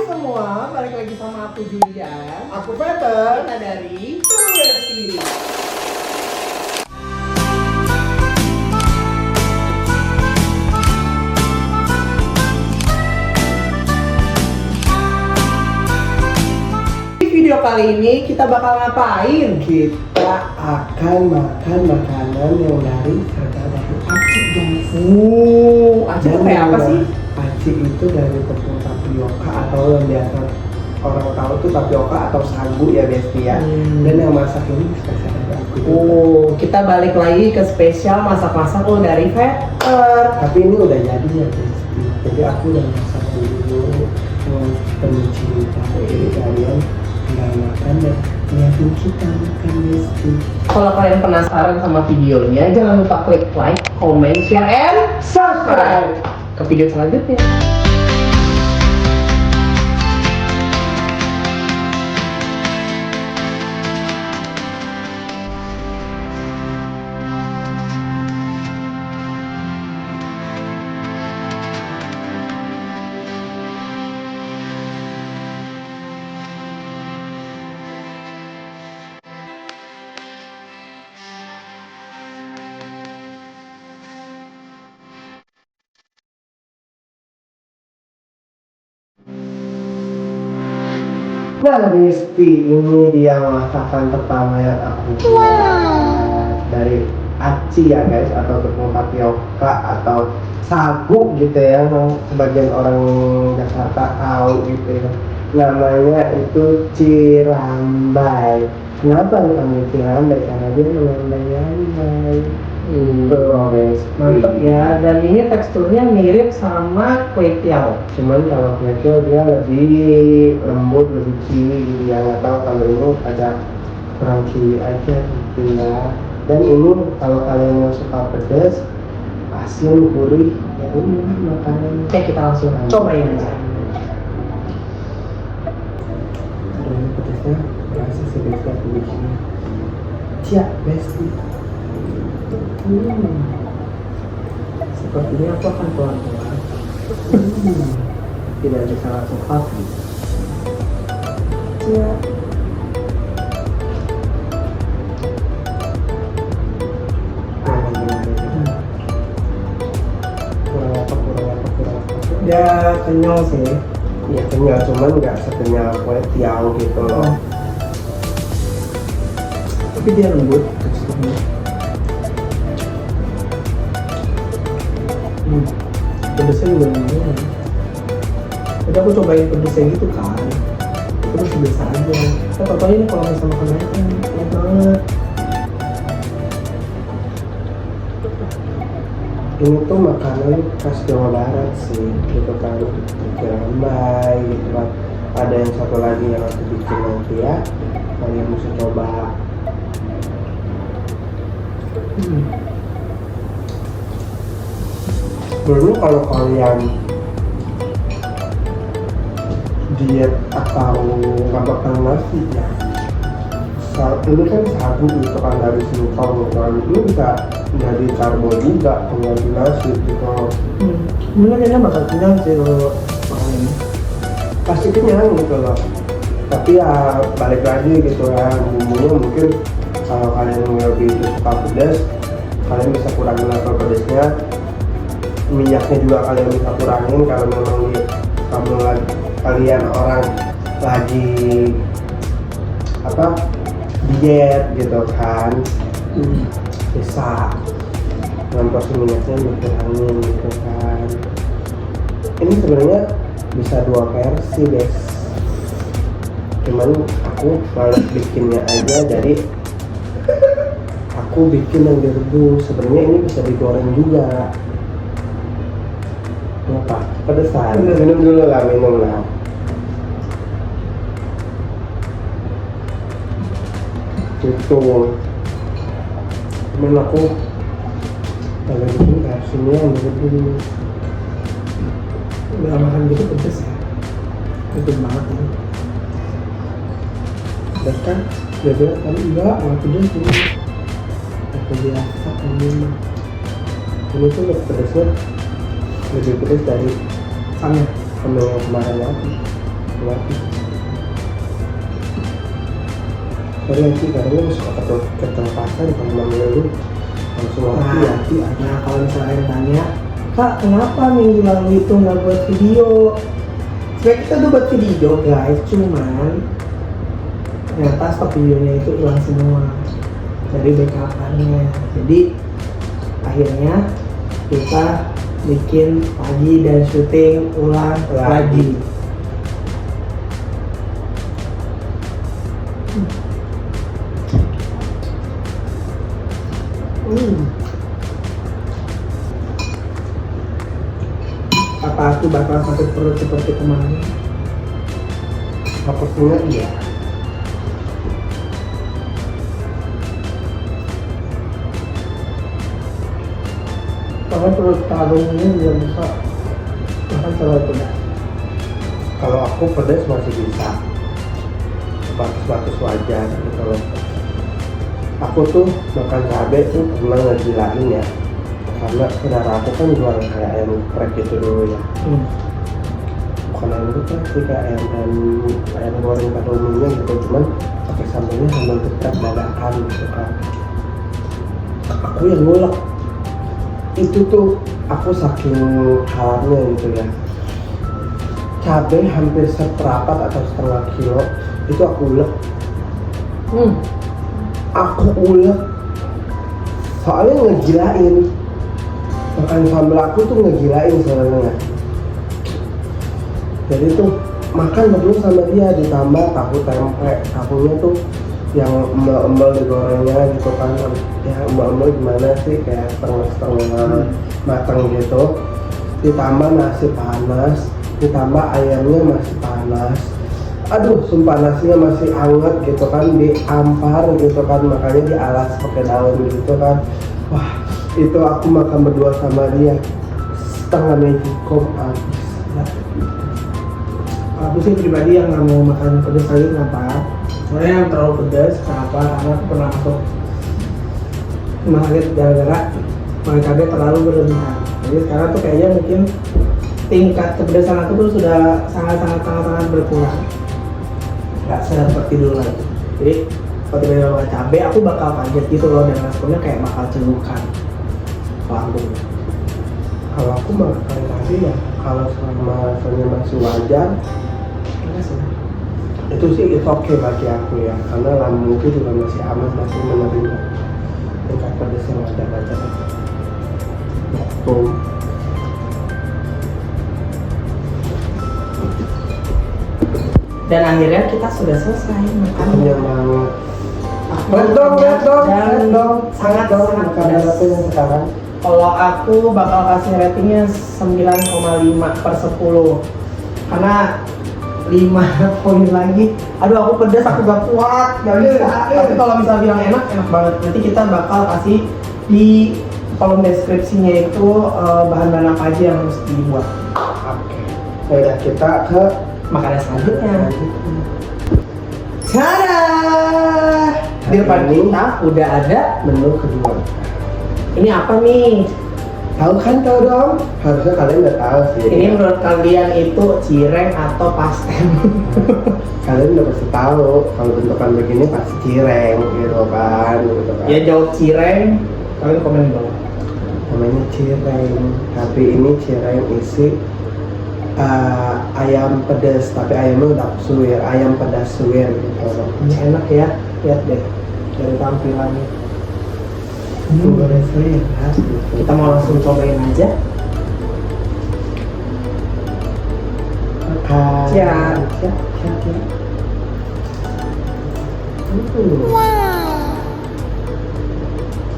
semua, balik lagi sama aku Julia. Aku Peter. Kita dari Besti. Di video kali ini kita bakal ngapain? Kita akan makan makanan yang dari serta dari aci guys. Aci itu kayak apa sih? Aci itu dari tepung tapioka atau yang biasa orang tahu tuh tapioka atau sagu ya Besti ya. Dan yang masak ini spesial dari aku juga. Kita balik lagi ke spesial masak-masak dari Peter. Tapi ini udah jadi ya Besti. Jadi aku udah masak dulu pencinta. Jadi kalian tinggal makan dan lihatin kita makan Besti. Kalau kalian penasaran sama videonya, jangan lupa klik like, comment, share, and subscribe ke video selanjutnya. Nah Besti, ini dia masakan pertama yang aku buat dari aci ya guys, atau tepung tapioka atau sagu gitu ya, yang sebagian orang Jakarta tahu gitu ya. Namanya itu cirambai. Kenapa namanya cirambai? Karena dia lambai-lambai. Guys, Mantap ya, dan ini teksturnya mirip sama kue tiaw. cuman kalau kecil dia lebih lembut, lebih chewy gitu ya. Nggak tahu kalau ini ada kurang chewy aja gitu ya. Dan ini kalau kalian yang suka pedas, asin, gurih, ya ini makanan. Oke, kita langsung cobain aja. Aduh, ini pedasnya berasa sih Besti, aku bikin cia Besti. Sepertinya aku akan pelan-pelan. Tidak bisa langsung habis. Cia. Kurang apa? Ya kenyal sih. Ya kenyal, cuman nggak sekenyal kue tiaw gitu loh. Tapi dia lembut teksturnya. Pedesnya juga lumayan. Jadi aku cobain pedesnya gitu kan. Terus biasa aja. Tapi ini kalau misalnya makan air kan enak banget. Ini tuh makanan khas Jawa Barat sih, gitu kan. Cirambai gitu kan. Ada yang satu lagi yang aku bikin nanti ya, kalian mesti coba. Dulu kalau kalian diet atau nggak makan nasi ya, ini kan sagu gitu kan dari singkong kan, ini bisa jadi karbo juga pengganti nasi gitu. Mungkin kayaknya bakal kenyang sih kalau makan ini. Pasti kenyang gitu loh, tapi ya balik lagi gitu ya, bumbunya mungkin kalau kalian lebih suka pedas, kalian bisa kurangin level pedasnya. Minyaknya juga kalian bisa kurangin kalau memang kalian orang lagi diet gitu kan. Bisa dengan porsi minyaknya dikurangin gitu kan. Ini sebenarnya bisa dua versi guys, cuman aku malas bikinnya aja, jadi aku bikin yang direbus. Sebenarnya ini bisa digoreng juga. Apa? Pedesan. Minum dulu lah, minum lah. Gitu. Cuman aku kalau bikin versinya yang direbus. Udah makan gitu pedes ya. Pedes banget ini. Pedas kan? Dia bilang tadi enggak pedas ini. Aku biasa ini. Ini tuh pedasnya lebih pedas dari Sama yang kemarin lagi. lagi. Sorry Aci, karena lu suka ketelepasan kalau manggil lu langsung hati-hati. Nah, kalau misalnya tanya, Kak, kenapa minggu lalu itu nggak buat video? Sebenarnya kita udah buat video guys, cuman ternyata stok videonya itu hilang semua dari backup-annya. Jadi akhirnya kita bikin lagi dan syuting ulang lagi. Apa aku bakal sakit perut seperti kemarin? Sepertinya iya. Karena perut karung ini bisa makan selalu pedas. Kalau aku pedas masih bisa, batas-batas wajar gitu loh. Aku tuh makan cabai tuh pernah ngegilain ya, karena saudara aku kan jual kayak ayam geprek gitu dulu ya. Bukan ayam geprek sih, kayak ayam goreng pada umumnya gitu, cuman pakai sambelnya sambal geprek dadakan gitu kan. Aku yang ngulek itu tuh, aku saking halamnya gitu ya, cabai hampir seperapat atau setengah kilo itu aku ulek. Aku ulek soalnya ngegilain, makan sambal aku tuh ngegilain sebenarnya. Jadi tuh makan berdua sama dia, ditambah tahu tempe, tahunya tuh yang embel-embel digorengnya gitu kan. Ya embel-embel gimana sih, kayak setengah-setengah matang gitu, ditambah nasi panas, ditambah ayamnya masih panas. Aduh, sumpah nasinya masih hangat gitu kan, diampar gitu kan, makanya dialas pakai daun gitu kan. Wah, itu aku makan berdua sama dia setengah magicom habis. Aku sih pribadi yang nggak mau makan pedas lagi. Kenapa? Soalnya yang terlalu pedas. Kenapa? Karena aku pernah masuk rumah sakit gara-gara makan cabai terlalu berlebihan. Jadi sekarang tuh kayaknya mungkin tingkat kepedasan aku tuh sudah sangat berkurang. Nggak seperti dulu lagi. Jadi kalau tiba-tiba makan cabai, aku bakal kaget gitu loh, dan responnya kayak bakal celukan lambung. Kalau aku makan nasi ya, kalau selama rasanya masih wajar, itu sih itu oke bagi aku ya, karena lambungku juga masih aman, masih menerima tingkat pedas yang ada gitu. Dan akhirnya kita sudah selesai makan. Kenyang banget. Sangat pedas. yang sekarang. Kalau aku bakal kasih ratingnya 9,5/10 karena 5 poin lagi. Aduh, aku pedas, aku gak kuat, gak bisa. Tapi kalau misalnya bilang enak banget. Nanti kita bakal kasih di kolom deskripsinya itu bahan-bahan apa aja yang harus dibuat. Oke. Udah, kita ke Makanan selanjutnya. Tada! Di depan kita udah ada menu kedua. ini apa nih? Tahu kan, tahu dong? Harusnya kalian udah tahu sih. Ini menurut kalian itu cireng atau pastel? Kalian udah pasti tahu kalau bentukan begini pasti cireng gitu kan. Ya jawab cireng, kalian komen di bawah. Namanya cireng, tapi ini cireng isi ayam pedas, tapi ayamnya udah suwir, ayam pedas suwir gitu. Ini enak ya, lihat deh dari tampilannya. Suwir suwir. Kita mau langsung cobain aja. Siap.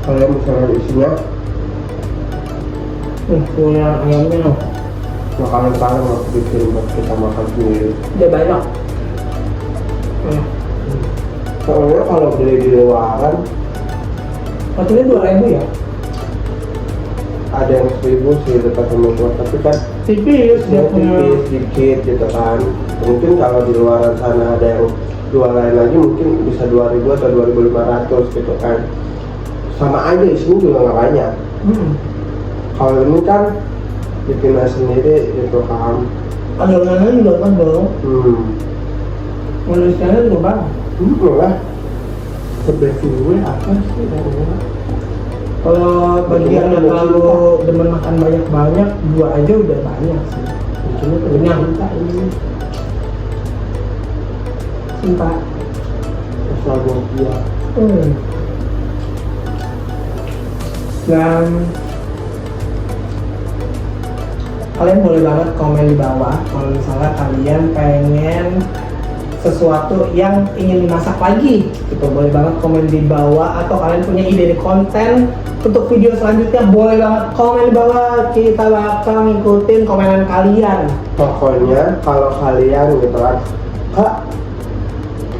Kalau misalnya isinya Punya ayamnya loh. makanan paling aku bikin buat kita makan sendiri. Udah banyak. Soalnya kalau beli di luaran Harganya 2.000 ya? ada yang 1.000 sih dekat sama gua, tapi kan Tipis dia punya. tipis dikit gitu kan. Mungkin kalau di luaran sana ada yang jualan lagi mungkin bisa 2.000 atau 2.500 gitu kan. Sama aja isinya juga nggak banyak. Kalau ini kan bikin sendiri gitu kan, adonannya juga tebal, manusianya juga banyak. Lah. Sebesi gue apa sih namanya? Kalau bagi yang nggak terlalu demen makan banyak-banyak, 2 aja udah banyak sih. Cuma Kenyang. cinta ini. Cinta. Asal buah. Dan kalian boleh banget komen di bawah kalau misalnya kalian pengen sesuatu yang ingin dimasak lagi gitu, boleh banget komen di bawah. Atau kalian punya ide konten untuk video selanjutnya, boleh banget komen di bawah, kita bakal ngikutin komenan kalian. Pokoknya kalau kalian gitu kan, Kak,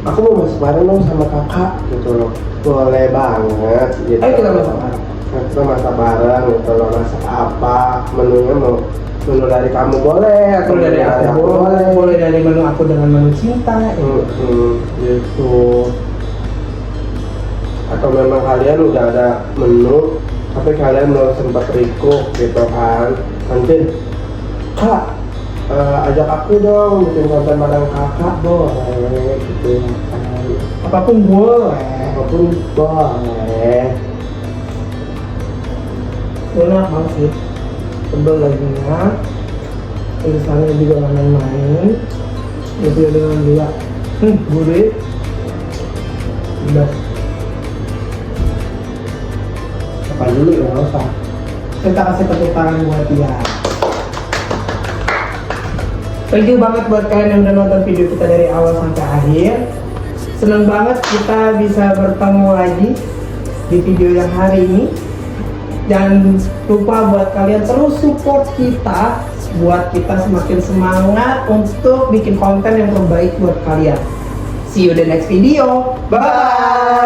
aku mau masak bareng dong sama kakak gitu loh, boleh banget gitu. Ayo kita masak bareng. Kita masak bareng gitu loh, masak apa, menunya mau menu dari kamu boleh, atau Boleh dari menu aku boleh dari menu aku dengan menu cinta gitu. Atau memang kalian udah ada menu tapi kalian belum sempat recook gitu kan, nanti Kak, ajak aku dong bikin konten bareng kakak boleh gitu kan. apapun boleh. Apapun boleh. Enak banget sih, tebel dagingnya, tulisannya juga nggak main-main, lebih dengan dia gurih, udah. Apa dulu ya, nggak usah. Kita kasih tepuk tangan buat dia. Thank you banget buat kalian yang udah nonton video kita dari awal sampai akhir. Seneng banget kita bisa bertemu lagi di video yang hari ini. Jangan lupa buat kalian terus support kita, buat kita semakin semangat untuk bikin konten yang terbaik buat kalian. See you the next video. Bye.